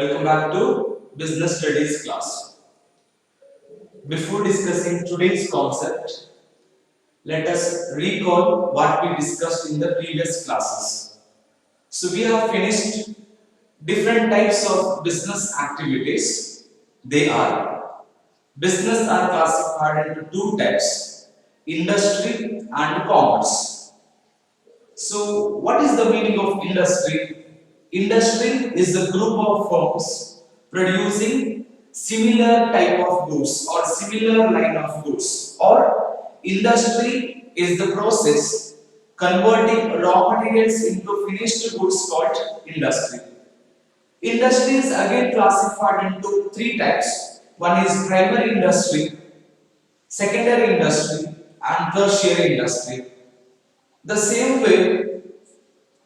Welcome back to Business Studies class. Before discussing today's concept, let us recall what we discussed in the previous classes. So we have finished different types of business activities. They are business are classified into two types, industry and commerce. So what is the meaning of industry? Industry is a group of firms producing similar type of goods or similar line of goods, or industry is the process converting raw materials into finished goods called industry. Industry is again classified into three types. One is primary industry, secondary industry and tertiary industry. The same way,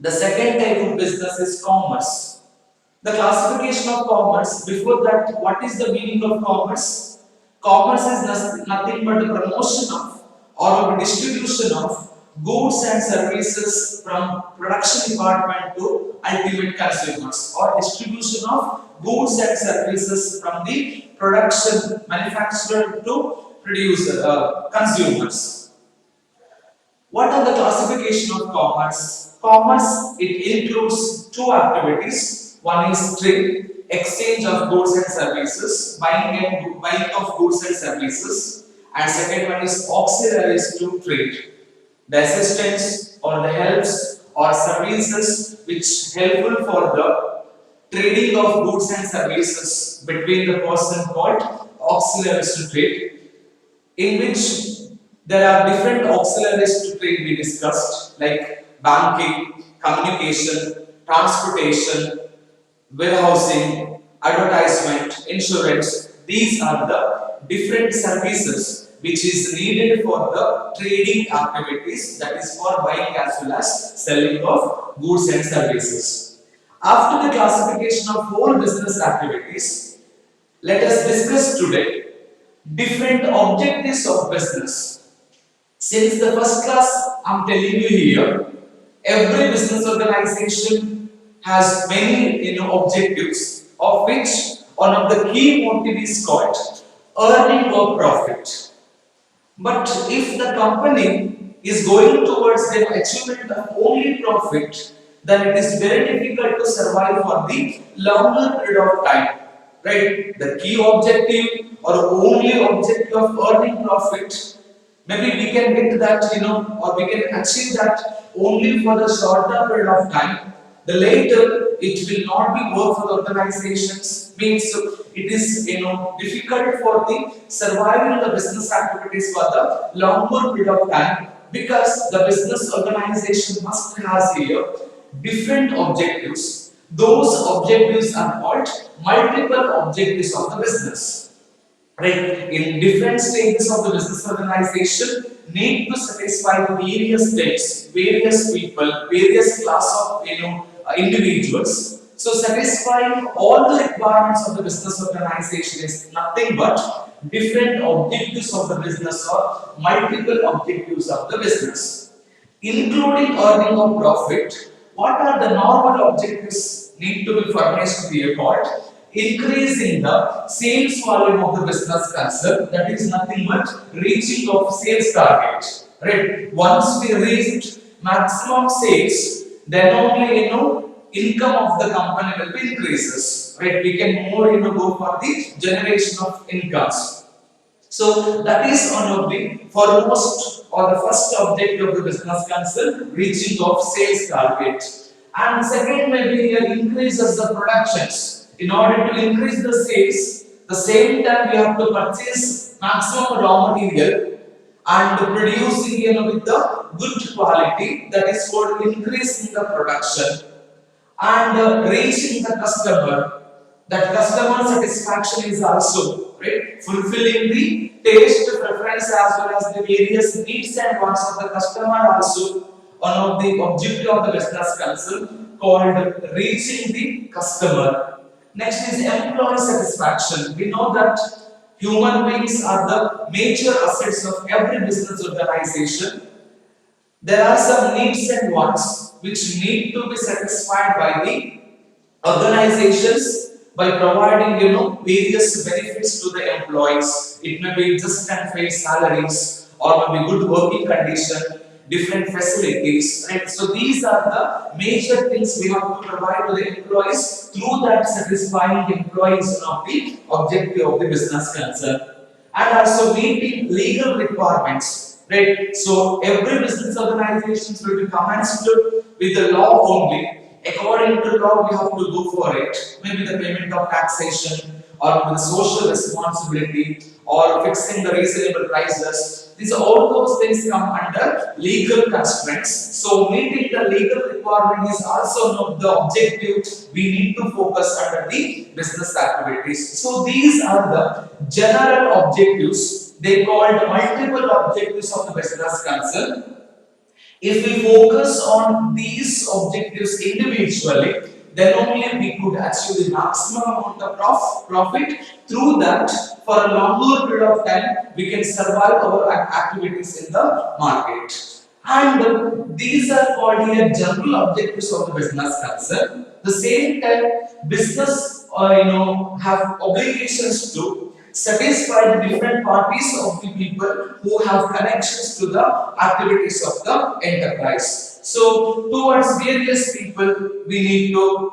the second type of business is commerce. The classification of commerce, before that, what is the meaning of commerce? Commerce is nothing but the promotion of or distribution of goods and services from production department to ultimate consumers, or distribution of goods and services from the production manufacturer to producer consumers. What are the classification of commerce? Commerce, it includes two activities. One is trade, exchange of goods and services, buying of goods and services, and second one is auxiliaries to trade, the assistance or the helps or services which helpful for the trading of goods and services between the person called auxiliaries to trade, in which there are different auxiliaries to trade we discussed, like banking, communication, transportation, warehousing, advertisement, insurance. These are the different services which is needed for the trading activities, that is for buying as well as selling of goods and services. After the classification of four business activities, let us discuss today different objectives of business. Since the first class, I'm telling you here, every business organization has many objectives, of which one of the key motive is called earning or profit. But if the company is going towards the achievement of only profit, then it is very difficult to survive for the longer period of time. Right? The key objective or only objective of earning profit, maybe we can get that, or we can achieve that only for the shorter period of time. The later it will not be work for the organizations. Means it is difficult for the surviving the business activities for the longer period of time, because the business organization must has here different objectives. Those objectives are called multiple objectives of the business. Right, in different stages of the business organization need to satisfy various states, various people, various class of individuals. So satisfying all the requirements of the business organization is nothing but different objectives of the business or multiple objectives of the business, including earning of profit. What are the normal objectives need to be furnished here called increasing the sales volume of the business concern, that is nothing but reaching of sales target. Right, once we reached maximum sales, then only income of the company will be increases. Right, we can more go for the generation of incomes. So that is one of the foremost or the first objective of the business concern, reaching of sales target. And second maybe here increases the productions. In order to increase the sales, the same time we have to purchase maximum raw material and producing with the good quality, that is called increasing the production, and reaching the customer. That customer satisfaction is also right, fulfilling the taste preference as well as the various needs and wants of the customer, also one of the objective of the business concern called reaching the customer. Next is employee satisfaction. We know that human beings are the major assets of every business organization. There are some needs and wants which need to be satisfied by the organizations, by providing various benefits to the employees. It may be just and fair salaries or maybe good working condition, different facilities, right? So these are the major things we have to provide to the employees through that satisfying employees of the objective of the business concern, and also meeting legal requirements, right? So every business organization will be commenced with the law only. According to law, we have to go for it. Maybe the payment of taxation, or the social responsibility, or fixing the reasonable prices. These all those things come under legal constraints. So meeting the legal requirement is also one of the objectives we need to focus under the business activities. So these are the general objectives. They called multiple objectives of the business concern. If we focus on these objectives individually, then only we could achieve the maximum amount of profit. Through that, for a longer period of time, we can survive our activities in the market. And these are called here general objectives of the business concern. The same time, business have obligations to satisfy the different parties of the people who have connections to the activities of the enterprise. So towards various people we need to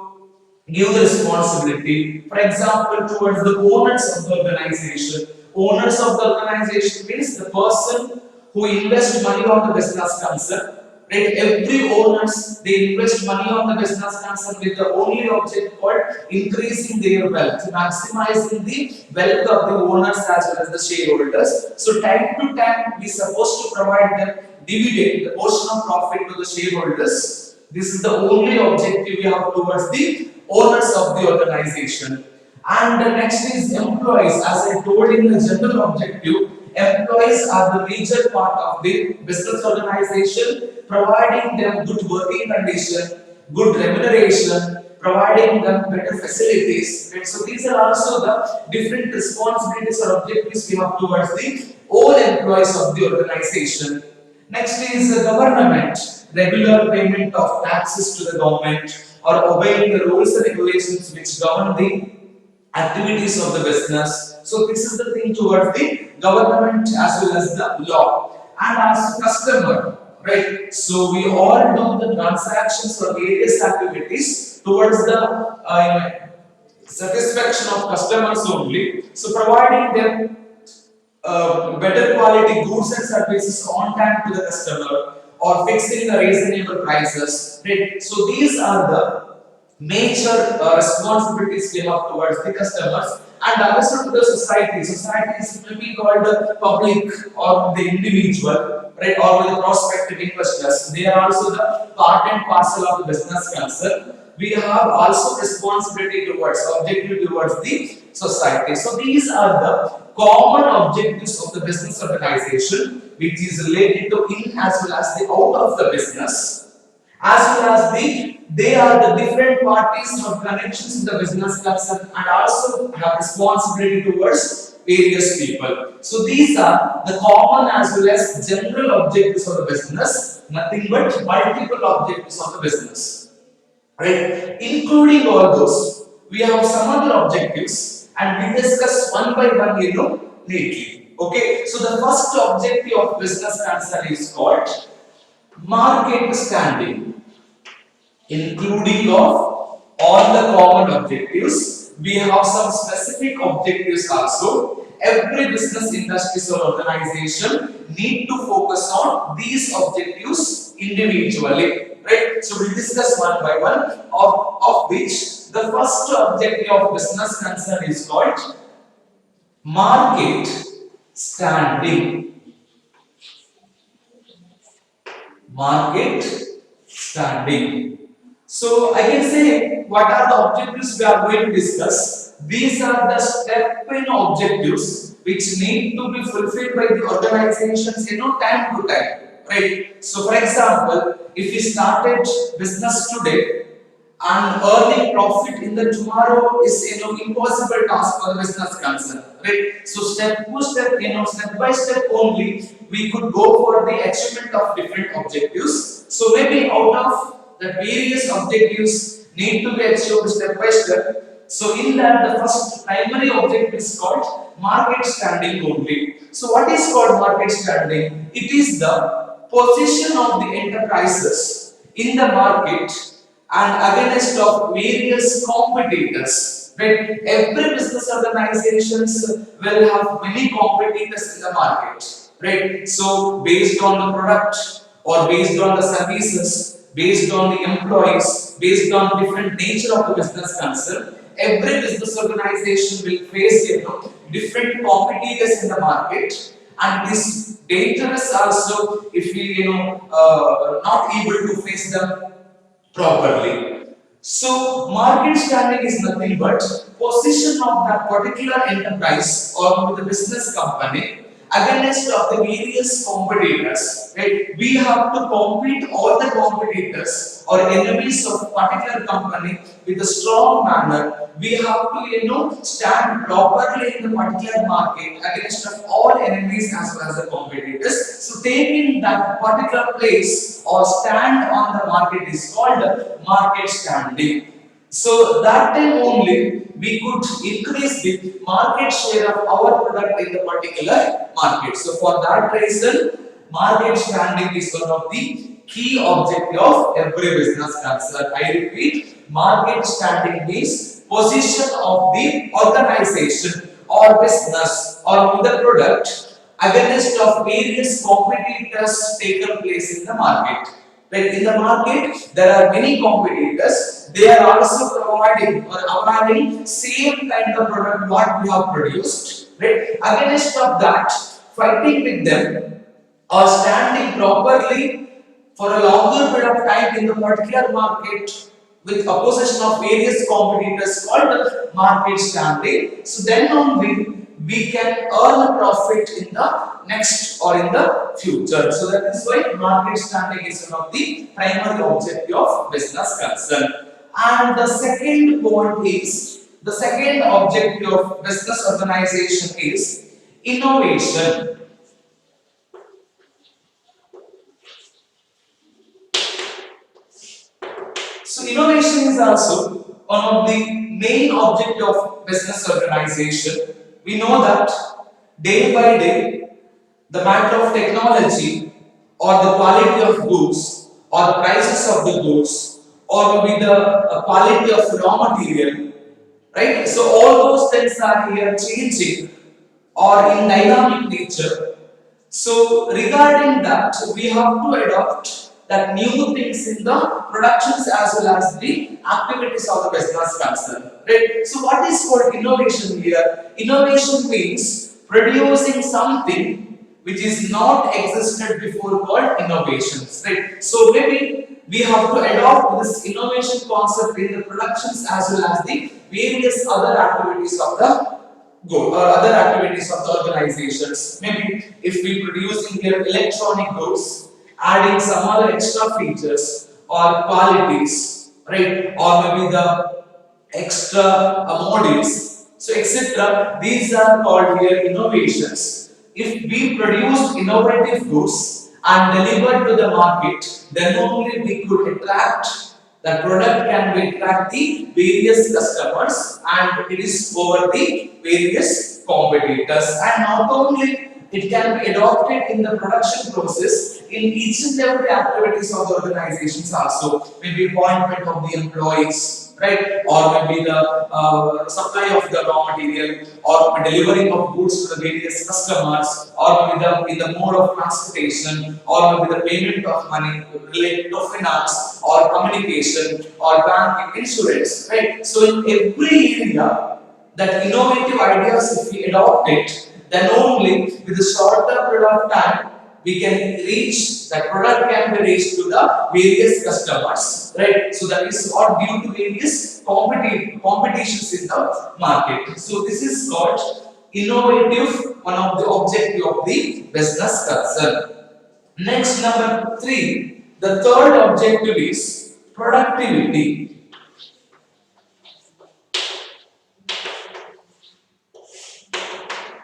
give the responsibility. For example, towards the owners of the organization. Owners of the organization means the person who invests money on the business concern. Right? Every owners, they invest money on the business concern with the only object called increasing their wealth, maximizing the wealth of the owners as well as the shareholders. So time to time we supposed to provide them dividend, the portion of profit to the shareholders. This is the only objective we have towards the owners of the organization. And the next is employees. As I told in the general objective, employees are the major part of the business organization, providing them good working condition, good remuneration, providing them better facilities. Right? So these are also the different responsibilities or objectives we have towards the all employees of the organization. Next is the government, regular payment of taxes to the government or obeying the rules and regulations which govern the activities of the business. So this is the thing towards the government as well as the law. And as customer, right? So we all do the transactions or various activities towards the satisfaction of customers only. So providing them better quality goods and services on time to the customer or fixing the reasonable prices. Right? So these are the major responsibilities we have towards the customers and also to the society. Society will be called the public or the individual, right, or the prospective investors. They are also the part and parcel of the business concern. We have also responsibility towards, objective towards the society. So these are the common objectives of the business organization, which is related to in as well as the out of the business, as well as they are the different parties who have connections in the business concern and also have responsibility towards various people. So these are the common as well as general objectives of the business, nothing but multiple objectives of the business. Right? Including all those, we have some other objectives and we discuss one by one, lately. Okay, so the first objective of business concern is called market standing. Including of all the common objectives, we have some specific objectives also. Every business industry or organization need to focus on these objectives individually. Right? So we'll discuss one by one, of which the first objective of business concern is called market standing. Market standing. So I can say what are the objectives we are going to discuss. These are the step-in objectives which need to be fulfilled by the organizations time to time. Right? So for example, if we started business today and earning profit in the tomorrow is impossible task for the business concern. Right? So step to step, step by step only we could go for the achievement of different objectives. So maybe out of the various objectives need to be achieved step by step. So in that, the first primary object is called market standing only. So what is called market standing? It is the position of the enterprises in the market and against of various competitors. Right? Every business organizations will have many competitors in the market. Right? So based on the product or based on the services, based on the employees, based on different nature of the business concern, every business organization will face different competitors in the market, and this dangerous also if we not able to face them properly. So market standing is nothing but position of that particular enterprise or the business company against of the various competitors. Right? We have to compete all the competitors or enemies of particular company with a strong manner. We have to stand properly in the particular market against of all enemies as well as the competitors. So taking that particular place or stand on the market is called market standing. So that time only we could increase the market share of our product in the particular market. So for that reason, market standing is one of the key objective of every business concern. I repeat, market standing means position of the organization or business or the product against of various competitors taken place in the market. Like in the market, there are many competitors. They are also providing or availing same kind of product what we have produced. Right? Against of that, fighting with them or standing properly for a longer period of time in the particular market with opposition of various competitors called market standing. So then only we can earn a profit in the next or in the future. So that is why market standing is one of the primary objective of business concern. And the second point is, the second objective of business organization is innovation. So innovation is also one of the main object of business organization. We know that day by day, the matter of technology or the quality of goods or the prices of the goods or maybe the quality of raw material, right? So all those things are here changing or in dynamic nature. So regarding that, we have to adopt that new things in the productions as well as the activities of the business concern. Right? So what is called innovation here? Innovation means producing something which is not existed before called innovations. Right? So maybe we have to adopt this innovation concept in the productions as well as the various other activities of the or other activities of the organizations. Maybe if we producing here electronic goods, adding some other extra features or qualities, right? Or maybe the extra modules, so etc. These are called here innovations. If we produce innovative goods and deliver to the market, then only we could attract the product can be attract the various customers and it is over the various competitors, and not only it can be adopted in the production process in each and every activities of the organizations also, maybe appointment of the employees, right, or maybe the supply of the raw material or delivering of goods to the various customers, or maybe in the mode of transportation, or maybe the payment of money related to finance or communication or banking, insurance, right. So in every area that innovative ideas, if we adopt it, then only with a shorter period of time we can reach, that product can be reached to the various customers, right. So that is all due to various competitions in the market. So this is called innovative, one of the objective of the business concern. Next, number 3, the third objective is productivity.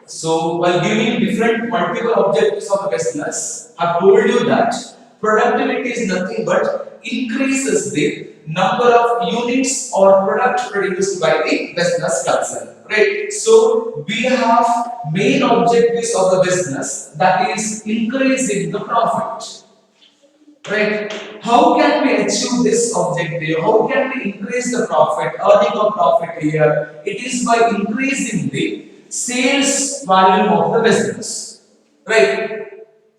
So while giving different multiple objectives of a business, I've told you that productivity is nothing but increases the number of units or product produced by the business concern. Right? So we have main objectives of the business, that is increasing the profit. Right? How can we achieve this objective? How can we increase the profit, earning of profit here? It is by increasing the sales volume of the business. Right?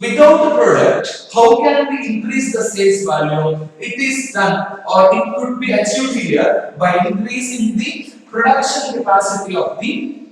Without the product, how can we increase the sales volume? It is done, or it could be achieved here by increasing the production capacity of the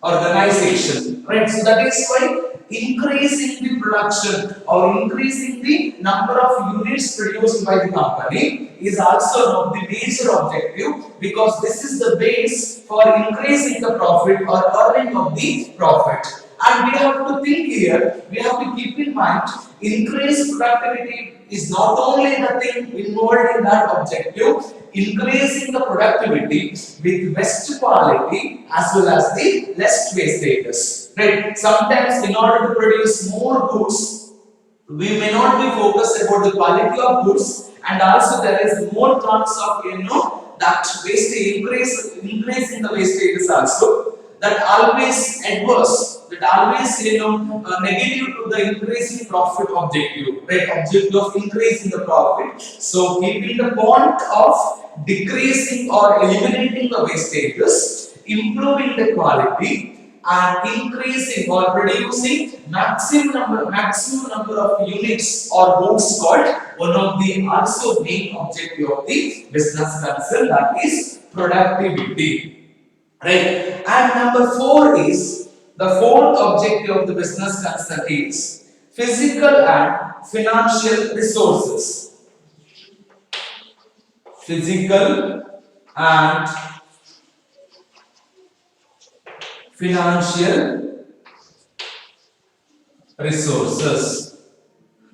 organization, right? So that is why increasing the production or increasing the number of units produced by the company is also one of the major objective, because this is the base for increasing the profit or earning of the profit. And we have to think here, we have to keep in mind, increased productivity is not only the thing involved in that objective, increasing the productivity with best quality as well as the less wastages. Right? Sometimes in order to produce more goods, we may not be focused about the quality of goods, and also there is more chance of that wastage increase in the wastages also, that always adverse, that always negative to the increasing profit objective, right? Objective of increasing the profit. So keeping the point of decreasing or eliminating the wastages, improving the quality, and increasing or producing maximum number of units or goods called one of the also main objective of the business concern, that is productivity. Right? And number 4 is, the fourth objective of the business concern is physical and financial resources. Physical and financial resources.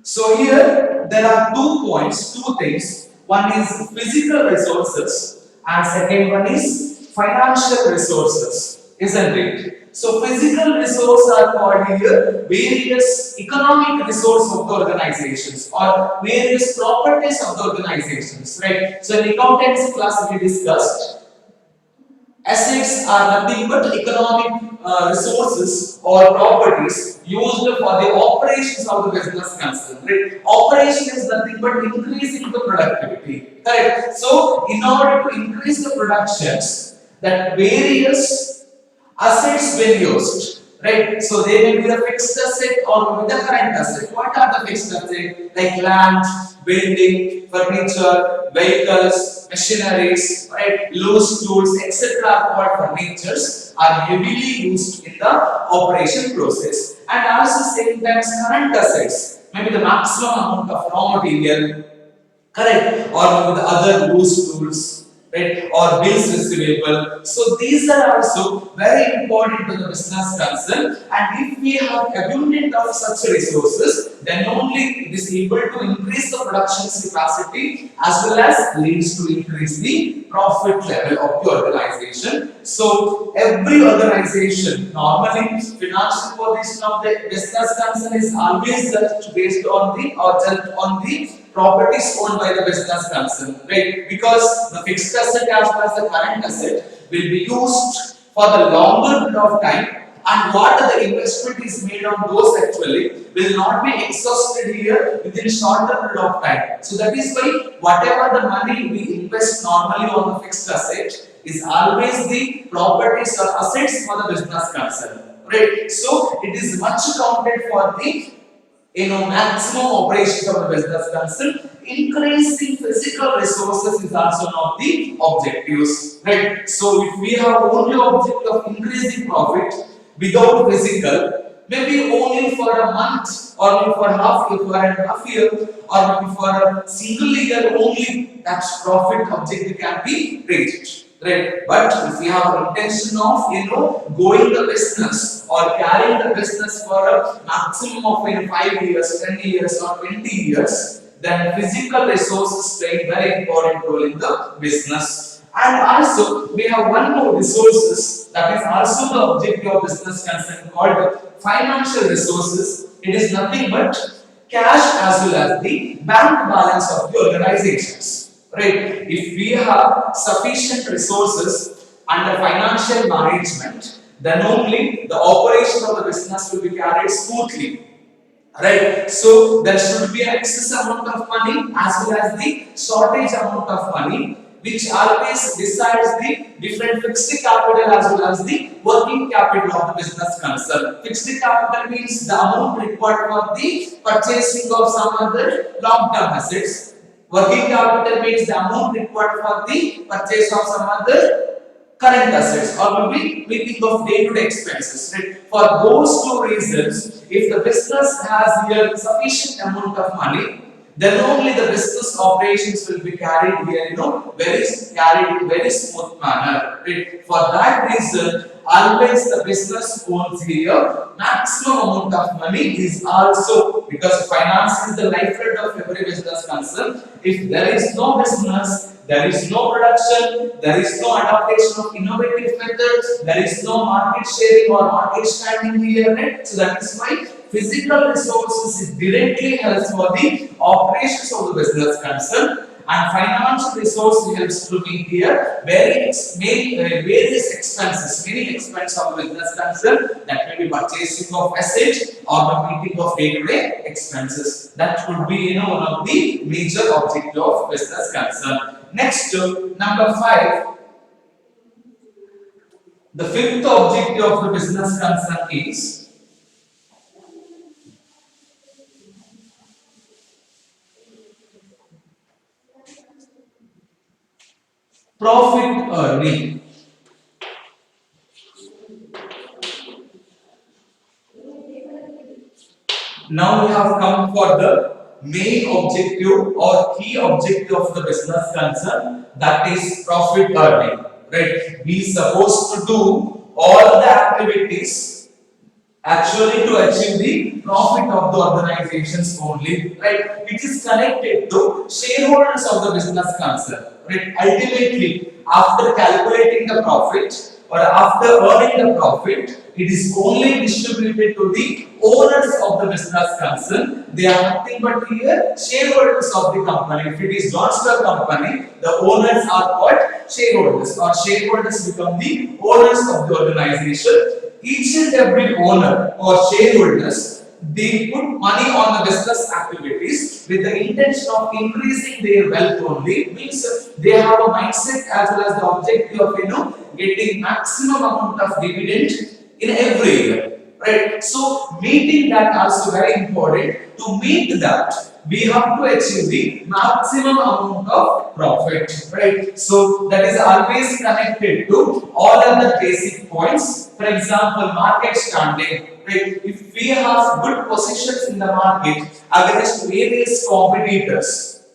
So here there are 2 points, 2 things. One is physical resources and second one is financial resources, isn't it? So physical resources are called here various economic resources of the organizations or various properties of the organizations, right? So in accountancy class we discussed, assets are nothing but economic resources or properties used for the operations of the business concern. Right? Operation is nothing but increasing the productivity. Correct? So, in order to increase the productions, that various assets when used, right? So they may be the fixed asset or with the current asset. What are the fixed assets? Like land, building, furniture, vehicles, machineries, right? Loose tools, etc. called furnitures are heavily used in the operation process. And also same times current assets, maybe the maximum amount of raw material, correct, or with the other loose tools, right, or bills receivable. So these are also very important to the business concern, and if we have abundant of such resources, then only it is able to increase the production capacity as well as leads to increase the profit level of the organization. So every organization, normally financial position of the business concern is always judged based on the or judged on the properties owned by the business concern, right? Because the fixed asset as well as the current asset will be used for the longer period of time, and what the investment is made on those actually will not be exhausted here within a shorter period of time. So that is why whatever the money we invest normally on the fixed asset is always the properties or assets for the business concern, right? So it is much counted for the maximum operations of the business concern. Increasing physical resources is also one of the objectives, right? So if we have only objective of increasing profit without physical, maybe only for a month or maybe for half year or maybe for a single year only, that profit objective can be reached. Right, but if we have intention of going the business or carrying the business for a maximum of 5 years, 10 years, or 20 years, then physical resources play a very important role in the business. And also we have one more resources that is also the objective of business concern called financial resources. It is nothing but cash as well as the bank balance of the organizations. Right? If we have sufficient resources under financial management, then only the operation of the business will be carried smoothly. Right, so there should be an excess amount of money as well as the shortage amount of money, which always decides the different fixed capital as well as the working capital of the business concern. Fixed capital means the amount required for the purchasing of some other long-term assets. Working capital means the amount required for the purchase of some other current assets or will be meeting of day-to-day expenses. Right? For those two reasons, if the business has here sufficient amount of money, then only the business operations will be carried here, carried in very smooth manner. Right? For that reason, always the business owns here maximum amount of money is also, because finance is the lifeblood of every business concern. If there is no business, there is no production, there is no adaptation of innovative methods, there is no market sharing or market standing here. Right? So that is why physical resources directly helps for the operations of the business concern, and financial resource helps to meet here various expenses, many expenses of the business concern, that may be purchasing of assets or the meeting of day-to-day expenses. That could be one of the major objective of business concern. Next, number 5. The fifth objective of the business concern is profit earning. Now we have come for the main objective or key objective of the business concern, that is profit earning. Right? We supposed to do all the activities actually to achieve the profit of the organizations only. Right? It is connected to shareholders of the business concern. Right? Ultimately, after calculating the profit or after earning the profit, it is only distributed to the owners of the business concern. They are nothing but here shareholders of the company. If it is not a company, the owners are called shareholders, or shareholders become the owners of the organization. Each and every owner or shareholders, they put money on the business activities with the intention of increasing their wealth only. Means they have a mindset as well as the objective of getting maximum amount of dividend in every year. Right? So meeting that also very important. To meet that, we have to achieve the maximum amount of profit. Right? So that is always connected to all other basic points. For example, market standing. Right? If we have good positions in the market against various competitors,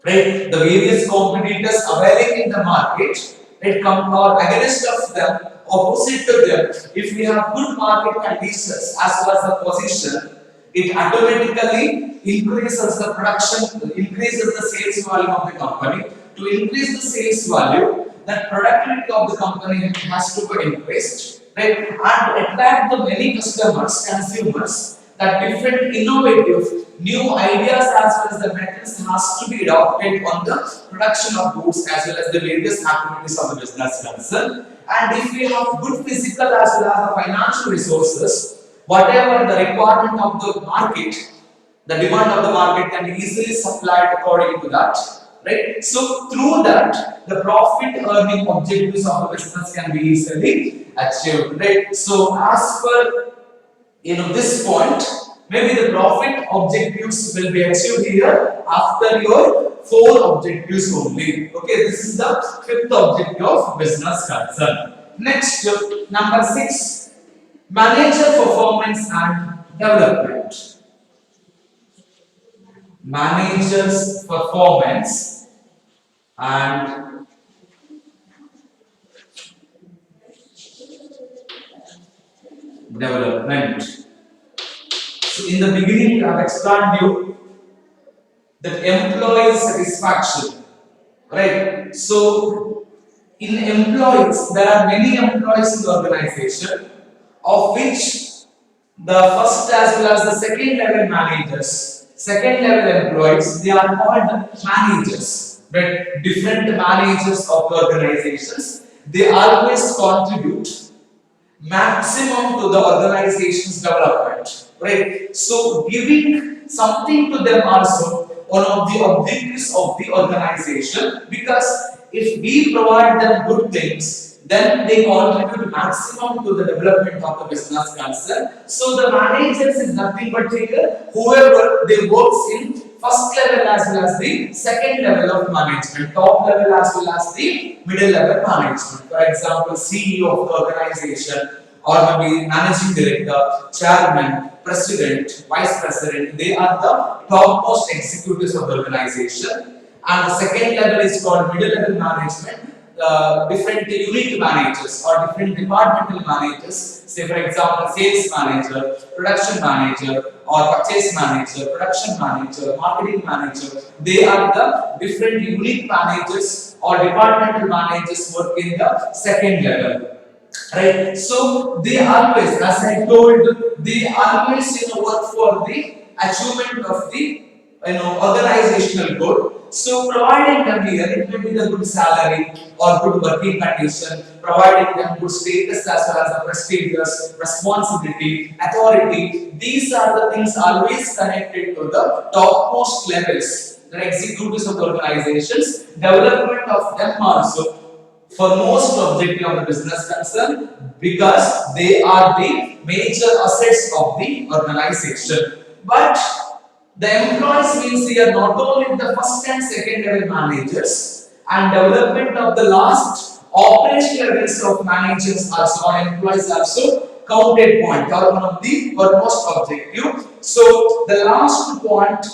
right, the various competitors availing in the market, right, come or against of them, opposite to them, if we have good market conditions as well as the position, it automatically increases the production, increases the sales volume of the company. To increase the sales value, that productivity of the company has to be increased, right, and attract the many customers, consumers, that different innovative new ideas as well as the methods has to be adopted on the production of goods as well as the various activities of the business concern. And if we have good physical as well as the financial resources, whatever the requirement of the market, the demand of the market can be easily supplied according to that. Right? So through that, the profit earning objectives of the business can be easily achieved. Right? So as per this point, maybe the profit objectives will be achieved here after your 4 objectives only. Okay, this is the 5th objective of business concern. Next, number 6, manager performance and development. Manager's performance and development. So in the beginning, I have explained you that employee satisfaction, right? So in employees, there are many employees in the organization, of which the first as well as the second level managers, Second level employees, they are called managers, right? Different managers of the organizations, they always contribute maximum to the organization's development, right? So giving something to them also one of the objectives of the organization, because if we provide them good things, then they contribute maximum to the development of the business concern. So the managers is nothing but whoever they works in first level as well as the second level of management, top level as well as the middle level management. For example, CEO of the organization, or maybe managing director, chairman, president, vice president, they are the topmost executives of the organization. And the second level is called middle level management, different unit managers or different departmental managers. Say for example, sales manager, production manager, or purchase manager, production manager, marketing manager. They are the different unit managers or departmental managers work in the second level. Right, so they always, as I told, they always work for the achievement of the organizational goal. So providing them here, it may be the good salary or good working condition, providing them good status as well as the prestigious responsibility, authority. These are the things always connected to the topmost levels, the executives of the organizations. Development of them also for most objective of the business concern, because they are the major assets of the organization. But the employees means here not only the first and second level managers, and development of the last operational levels of managers also, or employees also counted point or one of the foremost objective. So the last point,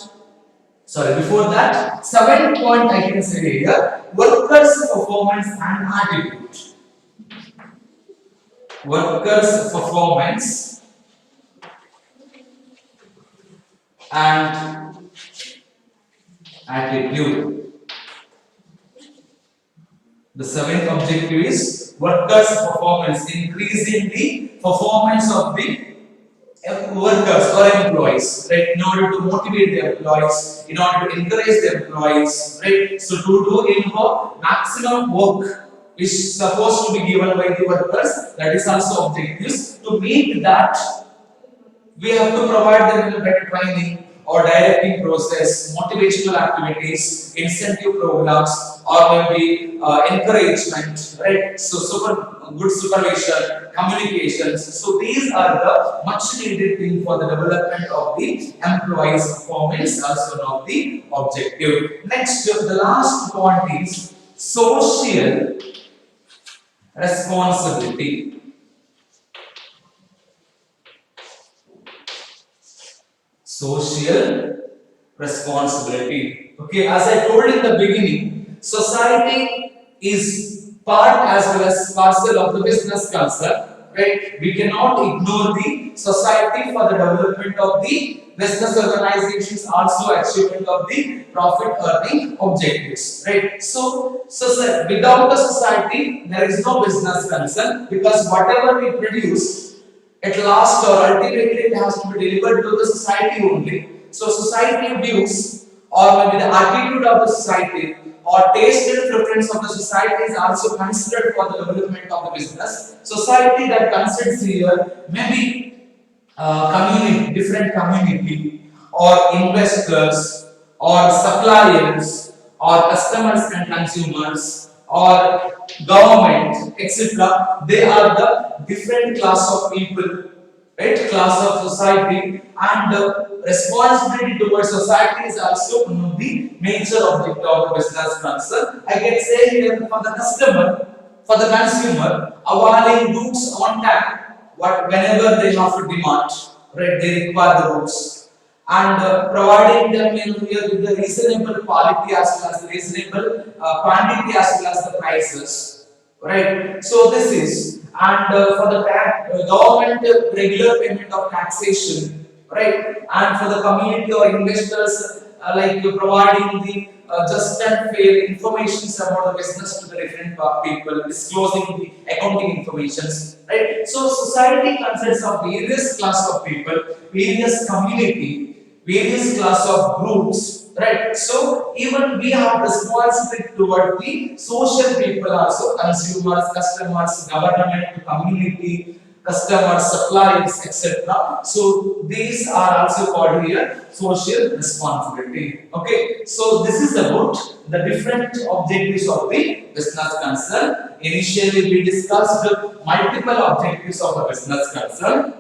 sorry, before that, seventh point I can say here, workers' performance and attitude. Workers' performance and attitude. The seventh objective is workers' performance, increasing the performance of the workers or employees, right? In order to motivate the employees, in order to encourage the employees, right? So to do in maximum work is supposed to be given by the workers, that is also objectives. To meet that, we have to provide them with better training or directing process, motivational activities, incentive programs, or maybe encouragement, right? So good supervision, communications. So these are the much needed thing for the development of the employees' performance, also one of the objective. Next, the last point is social responsibility. Social responsibility. Okay, as I told in the beginning, society is part as well as parcel of the business concern. Right? We cannot ignore the society for the development of the business organizations, also achievement of the profit earning objectives. Right? So without the society, there is no business concern, because whatever we produce at last or ultimately it has to be delivered to the society only. So society views or maybe the attitude of the society or taste and preference of the society is also considered for the development of the business. Society that considers here maybe community, different community, or investors, or suppliers, or customers and consumers, or government, etc. They are the different class of people, right? Class of society, and the responsibility towards society is also one of the major object of the business concern. I can say here for the customer, for the consumer, availing goods on time, whenever they have a demand, right? They require the goods, and providing them here with the reasonable quality as well as the reasonable quantity as well as the prices, right? So this is, and for the government regular payment of taxation, right? And for the community or investors, like providing the just and fair information about the business to the different people, disclosing the accounting informations, right? So society consists of various class of people, various community, various class of groups, right? So even we have responsibility toward the social people also, consumers, customers, government, community, customers, suppliers, etc. So these are also called here social responsibility. Okay, so this is about the different objectives of the business concern. Initially we discussed multiple objectives of a business concern.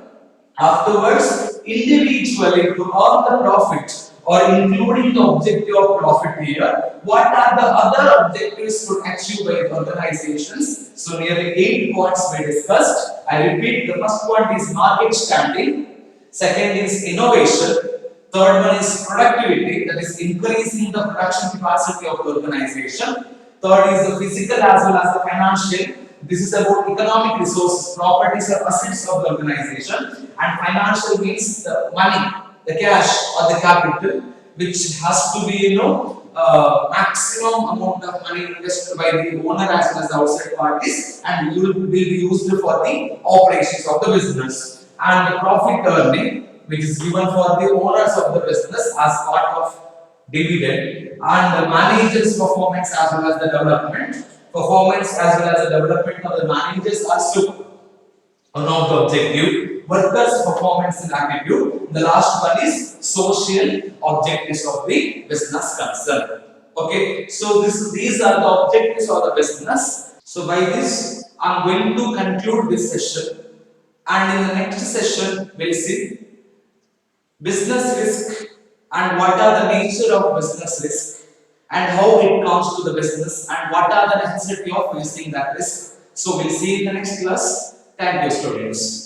Afterwards, individually to earn the profit or including the objective of profit here, what are the other objectives to achieve by organizations? So nearly 8 points we discussed. I repeat, the first point is market standing, second is innovation, third one is productivity, that is increasing the production capacity of the organization. Third is the physical as well as the financial. This is about economic resources, properties or assets of the organization. And financial means the money, the cash or the capital, which has to be, maximum amount of money invested by the owner as well as the outside parties, and will be used for the operations of the business. And the profit earning, which is given for the owners of the business as part of dividend, and the manager's performance as well as the development. Performance as well as the development of the managers also one of the objective. Workers' performance and attitude. The last one is social objectives of the business concern. Okay, so these are the objectives of the business. So by this, I'm going to conclude this session, and in the next session, we'll see business risk and what are the nature of business risk and how it comes to the business and what are the necessity of facing that risk. So we'll see in the next class. Thank you, students.